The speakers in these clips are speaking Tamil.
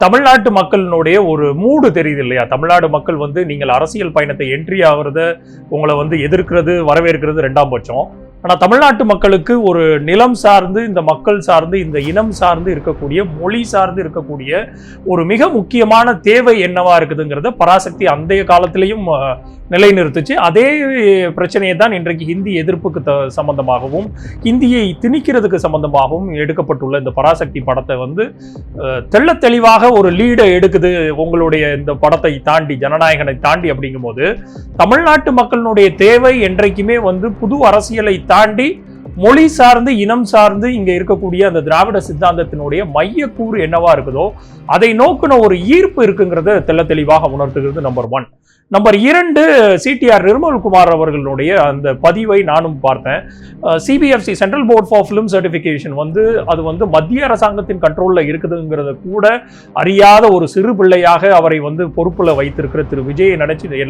தமிழ்நாட்டு மக்களினுடைய ஒரு மூடு தெரியுது இல்லையா? தமிழ்நாடு மக்கள் வந்து நீங்கள் அரசியல் பயணத்தை என்ட்ரி ஆகுறத உங்களை வந்து எதிர்க்கிறது, வரவேற்கிறது 2ஆம் பட்சம். ஆனா தமிழ்நாட்டு மக்களுக்கு ஒரு நிலம் சார்ந்து, இந்த மக்கள் சார்ந்து, இந்த இனம் சார்ந்து இருக்கக்கூடிய, மொழி சார்ந்து இருக்கக்கூடிய ஒரு மிக முக்கியமான தேவை என்னவா இருக்குதுங்கிறத பராசக்தி அந்தைய காலத்திலையும் நிலைநிறுத்துச்சு. அதே பிரச்சனையை தான் இன்றைக்கு ஹிந்தி எதிர்ப்புக்கு சம்பந்தமாகவும், ஹிந்தியை திணிக்கிறதுக்கு சம்பந்தமாகவும் எடுக்கப்பட்டுள்ள இந்த பராசக்தி படத்தை வந்து தெள்ள தெளிவாக ஒரு லீடை எடுக்குது. உங்களுடைய இந்த படத்தை தாண்டி, ஜனநாயகனை தாண்டி அப்படிங்கும் போது தமிழ்நாட்டு மக்களுடைய தேவை என்றைக்குமே வந்து புது அரசியலை தாண்டி மொழி சார்ந்து, இனம் சார்ந்து இங்க இருக்கக்கூடிய அந்த திராவிட சித்தாந்தத்தினுடைய மையக்கூறு என்னவா இருக்குதோ அதை நோக்கின ஒரு ஈர்ப்பு இருக்குங்கிறத தெள்ள தெளிவாக உணர்த்துகிறது. நம்பர் 1. நம்பர் 2, சிடிஆர் நிர்மல்குமார் அவர்களுடைய அந்த பதிவை நானும் பார்த்தேன். CBFC central board for film certification வந்து அது வந்து மத்திய அரசாங்கத்தின் கண்ட்ரோல்ல இருக்குதுங்கிறத கூட அறியாத ஒரு சிறு பிள்ளையாக அவரை வந்து பொறுப்புல வைத்திருக்கிற திரு விஜயை நினைச்சு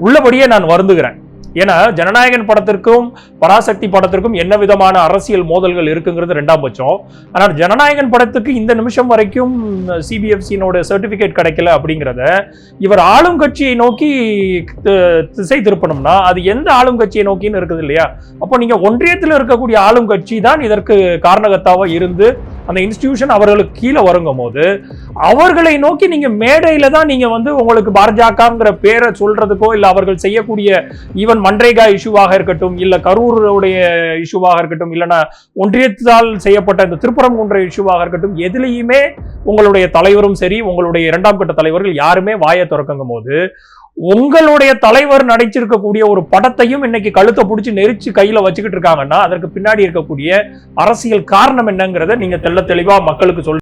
உள்ளபடியே நான் வருந்துகிறேன். ஏன்னா ஜனநாயகன் படத்திற்கும் பராசக்தி படத்திற்கும் என்ன விதமான அரசியல் மோதல்கள் இருக்குங்கிறது 2ஆம் பட்சம். ஆனால் ஜனநாயகன் படத்துக்கு இந்த நிமிஷம் வரைக்கும் சிபிஎஃப்சியோட சர்டிபிகேட் கிடைக்கல அப்படிங்கிறத இவர் ஆளும் கட்சியை நோக்கி திசை திருப்பணும்னா அது எந்த ஆளும் கட்சியை நோக்கின்னு இருக்குது இல்லையா? அப்போ நீங்க ஒன்றியத்தில் இருக்கக்கூடிய ஆளும் கட்சி தான் இதற்கு காரணகர்த்தாவா இருந்து அந்த இன்ஸ்டிடியூஷன் அவர்களுக்கு கீழே வருங்கும் போது அவர்களை நோக்கி நீங்க மேடையில தான் நீங்க வந்து உங்களுக்கு பாஜகங்கிற பேரை சொல்றதுக்கோ இல்ல அவர்கள் செய்யக்கூடிய ஈவன் மன்ரேகா இஷ்யூவாக இருக்கட்டும், இல்ல கரூருடைய இஷ்யூவாக இருக்கட்டும், இல்லைன்னா ஒன்றியத்தால் செய்யப்பட்ட இந்த திருப்பரங்குன்ற இஷ்யூவாக இருக்கட்டும், எதுலையுமே உங்களுடைய தலைவரும் சரி, உங்களுடைய 2ஆம் கட்ட தலைவர்கள் யாருமே வாயை திறக்குங்கும் போது உங்களுடைய தலைவர் நடிச்சிருக்கக்கூடிய ஒரு படத்தையும் இன்னைக்கு கழுத்தை பிடிச்சி நெரிச்சு கையில வச்சுக்கிட்டு இருக்காங்கன்னா அதற்கு பின்னாடி இருக்கக்கூடிய அரசியல் காரணம் என்னங்கிறத நீங்க தெள்ள தெளிவா மக்களுக்கு